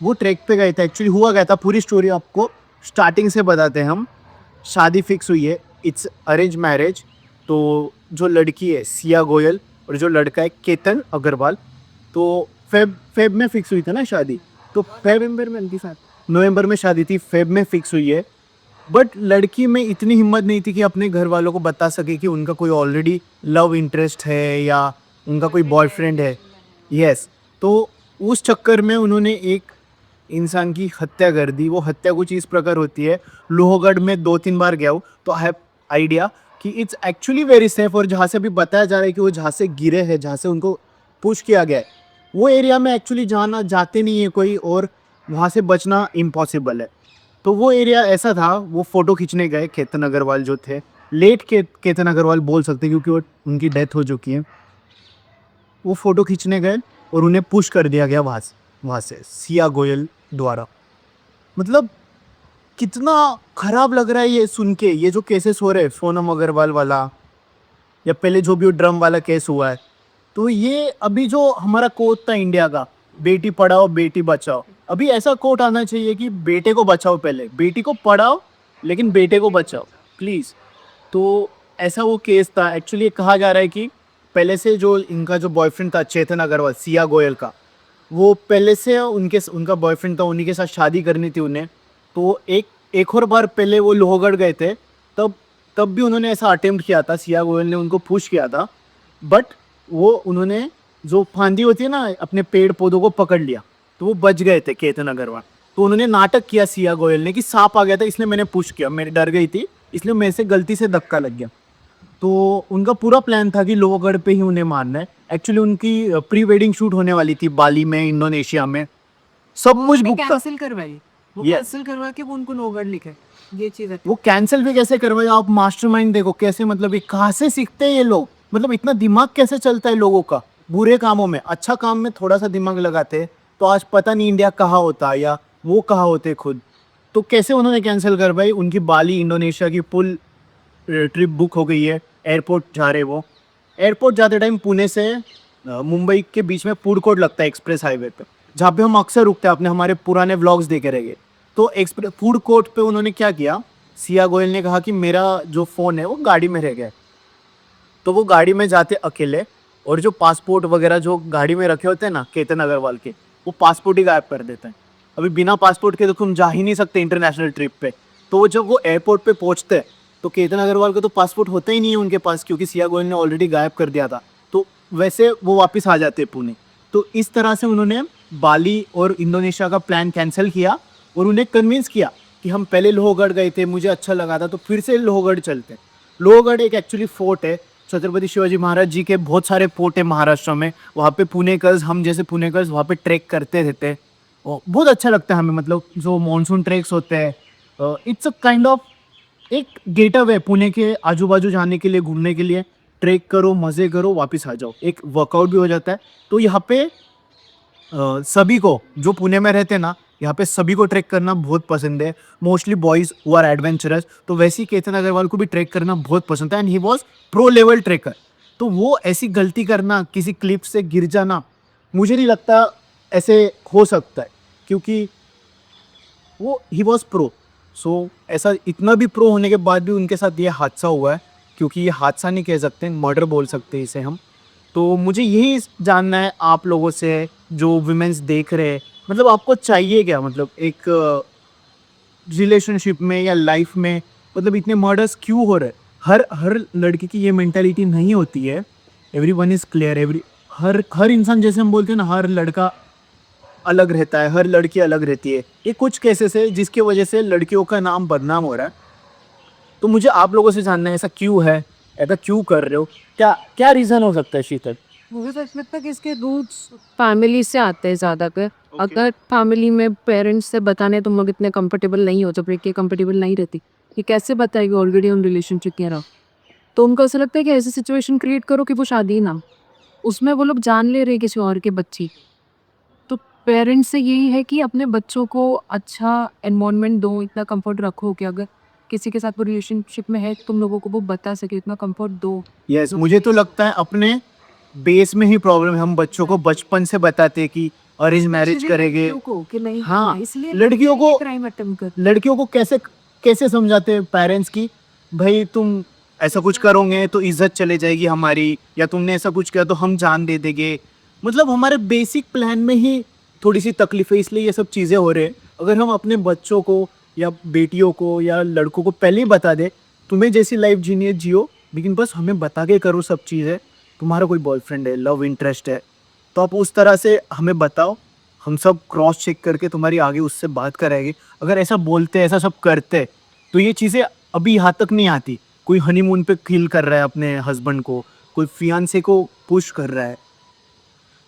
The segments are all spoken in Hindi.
वो ट्रैक पे गए थे। एक्चुअली हुआ क्या था, पूरी स्टोरी आपको स्टार्टिंग से बताते हैं हम। शादी फिक्स हुई है, इट्स अरेंज मैरिज। तो जो लड़की है सिया गोयल और जो लड़का है केतन अग्रवाल, तो फेब में फिक्स हुई थी ना शादी। तो फेब में उनकी शादी नवंबर में शादी थी, फेब में फिक्स हुई है। बट लड़की में इतनी हिम्मत नहीं थी कि अपने घर वालों को बता सके कि उनका कोई ऑलरेडी लव इंटरेस्ट है या उनका कोई बॉयफ्रेंड है। यस। तो उस चक्कर में उन्होंने एक इंसान की हत्या कर दी। वो हत्या कुछ इस प्रकार होती है, लोहगढ़ में 2-3 बार गया हूँ तो आई हैव आइडिया कि इट्स एक्चुअली वेरी सेफ। और जहाँ से अभी बताया जा रहा है कि वो जहाँ से गिरे हैं, जहाँ से उनको पुश किया गया है, वो एरिया में एक्चुअली जाना जाते नहीं है कोई, और वहाँ से बचना इम्पॉसिबल है। तो वो एरिया ऐसा था, वो फोटो खींचने गए केतन अग्रवाल जो थे, केतन अग्रवाल बोल सकते हैं क्योंकि वो उनकी डेथ हो चुकी है। वो फोटो खींचने गए और उन्हें पुश कर दिया गया वहाँ से सिया गोयल द्वारा। मतलब कितना खराब लग रहा है ये सुन के। ये जो केसेस हो रहे हैं सोनम अग्रवाल वाला, या पहले जो भी वो ड्रम वाला केस हुआ है, तो ये अभी जो हमारा कोर्ट था इंडिया का, बेटी पढ़ाओ बेटी बचाओ, अभी ऐसा कोर्ट आना चाहिए कि बेटे को बचाओ, पहले बेटी को पढ़ाओ लेकिन बेटे को बचाओ प्लीज़। तो ऐसा वो केस था। एक्चुअली कहा जा रहा है कि पहले से जो इनका जो बॉयफ्रेंड था चेतन अग्रवाल, सिया गोयल का, वो पहले से उनका बॉयफ्रेंड था, उन्हीं के साथ शादी करनी थी उन्हें। तो एक और बार पहले वो लोहगढ़ गए थे, तब तब भी उन्होंने ऐसा अटेम्प्ट किया था, सिया गोयल ने उनको पुश किया था। बट वो उन्होंने जो फांदी होती है ना अपने पेड़ पौधों को पकड़ लिया, तो वो बच गए थे केतन अग्रवाल। तो उन्होंने नाटक किया सिया गोयल ने कि सांप आ गया था इसलिए मैंने पुश किया, मेरे डर गई थी इसलिए मेरे से गलती से धक्का लग गया। तो उनका पूरा प्लान था कि लोहगढ़ पे ही उन्हें मारना है। एक्चुअली उनकी प्री वेडिंग शूट होने वाली थी बाली में, इंडोनेशिया में। सब कुछ बुक था। कैंसिल करवाई, वो ये कैंसिल करवा के वो उनको लोगड़ लिखे, ये चीज है। वो कैंसिल भी कैसे करवाए? आप मास्टरमाइंड देखो कैसे, मतलब ये कहाँ से सीखते हैं ये लोग, मतलब इतना दिमाग कैसे चलता है लोगों का बुरे कामों में। अच्छा काम में थोड़ा सा दिमाग लगाते तो आज पता नहीं इंडिया कहाँ होता या वो कहाँ होते खुद। तो कैसे उन्होंने कैंसिल करवाई? उनकी बाली इंडोनेशिया की पुल ट्रिप बुक हो गई है, एयरपोर्ट जा रहे वो। एयरपोर्ट जाते टाइम पुणे से मुंबई के बीच में फूड कोर्ट लगता है एक्सप्रेस हाईवे पे, जहाँ पे हम अक्सर रुकते हैं, आपने हमारे पुराने व्लॉग्स देखे रहेंगे। तो एक्सप्रेस फूड कोर्ट पे उन्होंने क्या किया, सिया गोयल ने कहा कि मेरा जो फ़ोन है वो गाड़ी में रह गया है। तो वो गाड़ी में जाते अकेले, और जो पासपोर्ट वगैरह जो गाड़ी में रखे होते हैं ना केतन अग्रवाल के, वो पासपोर्ट ही गायब कर देते हैं। अभी बिना पासपोर्ट के तो तुम जा ही नहीं सकते इंटरनेशनल ट्रिप पे। तो जब वो एयरपोर्ट पे पहुंचते हैं तो केतन अग्रवाल का तो पासपोर्ट होता ही नहीं है उनके पास, क्योंकि सिया गोयल ने ऑलरेडी गायब कर दिया था। तो वैसे वो वापस आ जाते हैं पुणे। तो इस तरह से उन्होंने बाली और इंडोनेशिया का प्लान कैंसिल किया और उन्हें कन्विंस किया कि हम पहले लोहगढ़ गए थे, मुझे अच्छा लगा था, तो फिर से लोहगढ़ चलते हैं। लोहगढ़ एक एक्चुअली फोर्ट है, छत्रपति शिवाजी महाराज जी के बहुत सारे फोर्ट है महाराष्ट्र में। वहाँ पे पुणेकर्स, हम जैसे पुणेकर्स वहाँ पे ट्रैक करते रहते हैं और बहुत अच्छा लगता है हमें। मतलब जो मानसून ट्रैक्स होते हैं, इट्स अ काइंड ऑफ एक गेट अवे पुणे के आजू बाजू जाने के लिए, घूमने के लिए। ट्रैक करो, मज़े करो, वापस आ जाओ, एक वर्कआउट भी हो जाता है। तो यहाँ पे सभी को जो पुणे में रहते हैं ना, यहाँ पे सभी को ट्रैक करना बहुत पसंद है, mostly boys who are adventurous. तो वैसे ही केतन अग्रवाल को भी ट्रैक करना बहुत पसंद है, and he was pro level tracker. तो वो ऐसी गलती करना, किसी क्लिप से गिर जाना, मुझे नहीं लगता ऐसे हो सकता है, क्योंकि वो ही वॉज प्रो। सो ऐसा इतना भी प्रो होने के बाद भी उनके साथ ये हादसा हुआ है, क्योंकि ये हादसा नहीं कह सकते, मर्डर बोल सकते हैं इसे हम। तो मुझे यही जानना है आप लोगों से जो वुमेन्स देख रहे हैं, मतलब आपको चाहिए क्या, मतलब एक रिलेशनशिप में या लाइफ में, मतलब इतने मर्डर्स क्यों हो रहे हैं? हर हर लड़के की ये मेंटालिटी नहीं होती है। एवरी वन इज़ क्लियर, हर हर इंसान, जैसे हम बोलते हैं ना, हर लड़का अलग रहता है, हर लड़की अलग रहती है। ये कुछ केसेस है जिसकी वजह से लड़कियों का नाम बदनाम हो रहा है। तो मुझे आप लोगों से जानना है ऐसा क्यों है, ऐसा क्यों कर रहे हो, क्या क्या रीज़न हो सकता है शीतल? मुझे सच में लगता है कि इसके रूट्स फैमिली से आते हैं ज़्यादातर। ओके। अगर फैमिली में पेरेंट्स से बताने तुम लोग इतने कंफर्टेबल नहीं हो, जब लड़की कंफर्टेबल नहीं रहती, ये कैसे बताएगी ऑलरेडी हम रिलेशनशिप में रहो। तो उनको ऐसा लगता है कि ऐसी सिचुएशन क्रिएट करो कि वो शादी ही ना हो। उसमें वो लोग जान ले रहे हैं किसी और के बच्ची। तो पेरेंट्स से यही है कि अपने बच्चों को अच्छा एनवायरनमेंट दो, इतना कंफर्ट रखो कि अगर किसी के साथ वो रिलेशनशिप में है तुम लोगों को वो बता सके, इतना कंफर्ट दो। यस, मुझे तो लगता है अपने बेस में ही प्रॉब्लम है। हम बच्चों को बचपन से बताते हैं कि अरेंज मैरिज इसलिए करेंगे। लड़कियों को कि नहीं हाँ, करना, इसलिए लड़कियों को क्राइम अटेम्प्ट कर लड़कियों को कैसे कैसे समझाते हैं पेरेंट्स की, भाई तुम ऐसा कुछ करोगे तो इज्जत चले जाएगी हमारी, या तुमने ऐसा कुछ किया तो हम जान दे देंगे। मतलब हमारे बेसिक प्लान में ही थोड़ी सी तकलीफें, इसलिए ये सब चीज़ें हो रहे हैं। अगर हम अपने बच्चों को या बेटियों को या लड़कों को पहले ही बता दें, तुम्हें जैसी लाइफ जीनी है जियो, लेकिन बस हमें बता के करो सब चीज़ें। तुम्हारा कोई बॉयफ्रेंड है, लव इंटरेस्ट है, तो आप उस तरह से हमें बताओ, हम सब क्रॉस चेक करके तुम्हारी आगे उससे बात कराएंगे। अगर ऐसा बोलते ऐसा सब करते तो ये चीज़ें अभी यहाँ तक नहीं आती। कोई हनीमून पे किल कर रहा है अपने हस्बैंड को, कोई फियांसे को पुश कर रहा है।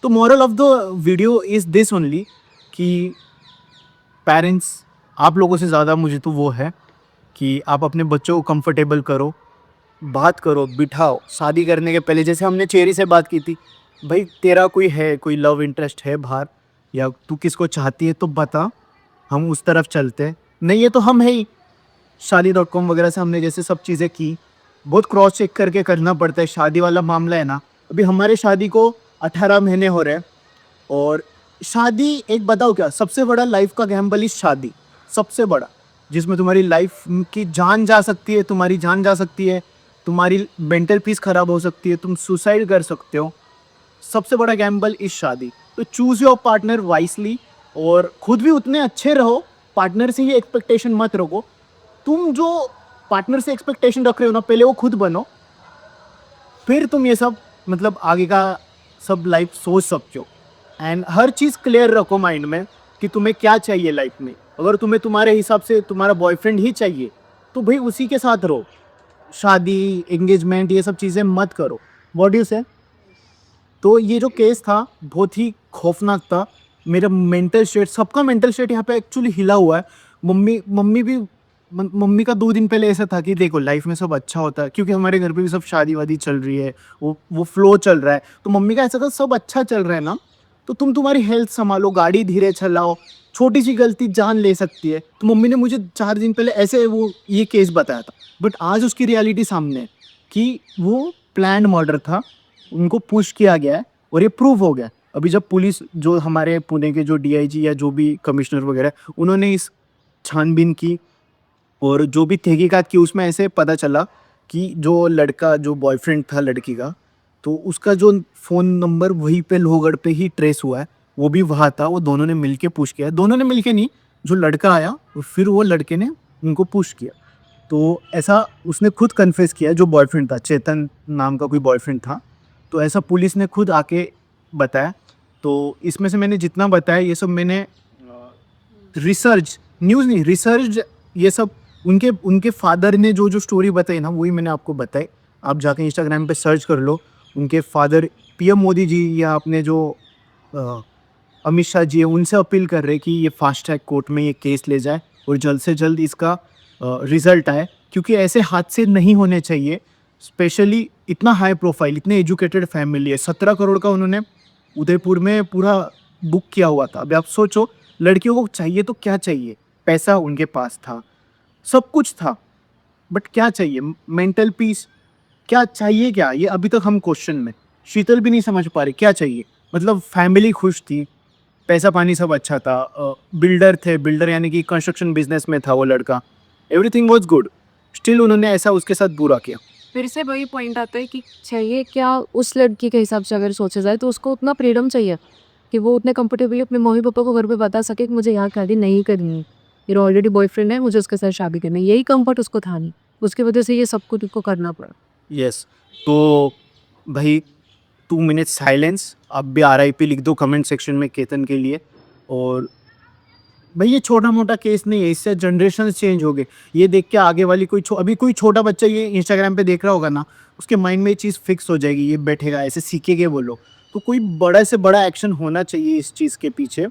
तो moral of the video is this only कि पेरेंट्स, आप लोगों से ज़्यादा मुझे तो वो है कि आप अपने बच्चों को कंफर्टेबल करो, बात करो, बिठाओ। शादी करने के पहले जैसे हमने चेरी से बात की थी, भाई तेरा कोई है, कोई लव इंटरेस्ट है बाहर, या तू किसको चाहती है तो बता, हम उस तरफ चलते हैं। नहीं है तो हम है ही। शादी.com वगैरह से हमने जैसे सब चीज़ें की, बहुत क्रॉस चेक करके करना पड़ता है। शादी वाला मामला है ना, अभी हमारे शादी को 18 महीने हो रहे हैं। और शादी, एक बताओ क्या, सबसे बड़ा लाइफ का गैम्बल इज शादी, सबसे बड़ा, जिसमें तुम्हारी लाइफ की जान जा सकती है, तुम्हारी जान जा सकती है, तुम्हारी मेंटल पीस खराब हो सकती है, तुम सुसाइड कर सकते हो। सबसे बड़ा गैम्बल इज शादी। तो चूज योर पार्टनर वाइसली, और खुद भी उतने अच्छे रहो। पार्टनर से ये एक्सपेक्टेशन मत रखो। तुम जो पार्टनर से एक्सपेक्टेशन रख रहे हो ना, पहले वो खुद बनो, फिर तुम ये सब मतलब आगे का सब लाइफ सोच सकते हो। एंड हर चीज़ क्लियर रखो माइंड में कि तुम्हें क्या चाहिए लाइफ में। अगर तुम्हें तुम्हारे हिसाब से तुम्हारा बॉयफ्रेंड ही चाहिए तो भाई उसी के साथ रहो। शादी, एंगेजमेंट, ये सब चीज़ें मत करो। व्हाट डू यू से? तो ये जो केस था बहुत ही खौफनाक था। मेरा मेंटल स्टेट, सबका मेंटल स्टेट यहाँ पे एक्चुअली हिला हुआ है। मम्मी का 2 दिन पहले ऐसा था कि देखो लाइफ में सब अच्छा होता है, क्योंकि हमारे घर पे भी सब शादी वादी चल रही है, वो फ्लो चल रहा है। तो मम्मी का ऐसा था, सब अच्छा चल रहा है ना, तो तुम तुम्हारी हेल्थ संभालो, गाड़ी धीरे चलाओ, छोटी सी गलती जान ले सकती है। तो मम्मी ने मुझे 4 दिन पहले ऐसे वो ये केस बताया था। बट आज उसकी रियलिटी सामने है कि वो प्लान्ड मर्डर था, उनको पुश किया गया है और ये प्रूव हो गया। अभी जब पुलिस, जो हमारे पुणे के जो डीआईजी या जो भी कमिश्नर वगैरह, उन्होंने इस छानबीन की और जो भी तहकीकात की, उसमें ऐसे पता चला कि जो लड़का, जो बॉयफ्रेंड था लड़की का, तो उसका जो फ़ोन नंबर वहीं पे लोहगढ़ पे ही ट्रेस हुआ है, वो भी वहाँ था। वो दोनों ने मिलके पुश किया, दोनों ने मिलके नहीं, जो लड़का आया और फिर वो लड़के ने उनको पुश किया। तो ऐसा उसने खुद कन्फेस किया, जो बॉयफ्रेंड था, चेतन नाम का कोई बॉयफ्रेंड था। तो ऐसा पुलिस ने खुद आके बताया। तो इसमें से मैंने जितना बताया, ये सब मैंने रिसर्च, न्यूज़ नहीं, रिसर्च, ये सब उनके उनके फादर ने जो जो स्टोरी बताई ना, वही मैंने आपको बताई। आप जाके इंस्टाग्राम पे सर्च कर लो। उनके फादर पीएम मोदी जी, या अपने जो अ, अमित शाह जी है, उनसे अपील कर रहे हैं कि ये फास्ट ट्रैक कोर्ट में ये केस ले जाए और जल्द से जल्द इसका रिजल्ट आए, क्योंकि ऐसे हादसे नहीं होने चाहिए। स्पेशली इतना हाई प्रोफाइल, इतने एजुकेटेड फैमिली है। 17 करोड़ का उन्होंने उदयपुर में पूरा बुक किया हुआ था। अभी आप सोचो, लड़कियों को चाहिए तो क्या चाहिए? पैसा उनके पास था, सब कुछ था, बट क्या चाहिए? Mental peace. क्या चाहिए क्या? ये अभी तक हम क्वेश्चन में, शीतल भी नहीं समझ पा रही क्या चाहिए। मतलब फैमिली खुश थी, पैसा पानी सब अच्छा था, बिल्डर थे, बिल्डर यानी कि कंस्ट्रक्शन बिजनेस में था वो लड़का, एवरीथिंग वाज गुड, स्टिल उन्होंने ऐसा उसके साथ बुरा किया। फिर से वही पॉइंट आता है कि चाहिए क्या उस लड़की के हिसाब से अगर सोचा जाए तो उसको उतना फ्रीडम चाहिए कि वो उतने कंफर्टेबली अपने मम्मी पापा को घर पे बता सके कि मुझे यहाँ शादी नहीं करनी है, मेरा ऑलरेडी बॉयफ्रेंड है, मुझे उसके साथ शादी करनी है। यही कंफर्ट उसको था नहीं, उसकी वजह से ये सब कुछ उसको करना पड़ा। यस। तो भाई 2 मिनट साइलेंस, आप भी आरआईपी लिख दो कमेंट सेक्शन में केतन के लिए। और भाई ये छोटा मोटा केस नहीं है, इससे जनरेशन चेंज हो गए। ये देख के आगे वाली अभी कोई छोटा बच्चा ये इंस्टाग्राम पे देख रहा होगा ना, उसके माइंड में ये चीज़ फिक्स हो जाएगी, ये बैठेगा, ऐसे सीखेंगे वो लोग। तो कोई बड़ा से बड़ा एक्शन होना चाहिए इस चीज़ के पीछे।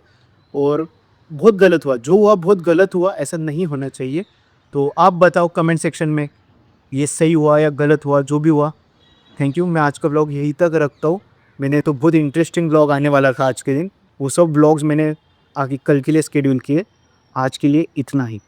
और बहुत गलत हुआ, जो हुआ बहुत गलत हुआ, ऐसा नहीं होना चाहिए। तो आप बताओ कमेंट सेक्शन में, ये सही हुआ या गलत हुआ, जो भी हुआ। Thank you. मैं आज का व्लॉग यहीं तक रखता हूँ। मैंने तो बहुत इंटरेस्टिंग व्लॉग आने वाला था आज के दिन, वो सब व्लॉग्स मैंने आगे कल के लिए शेड्यूल किए। आज के लिए इतना ही।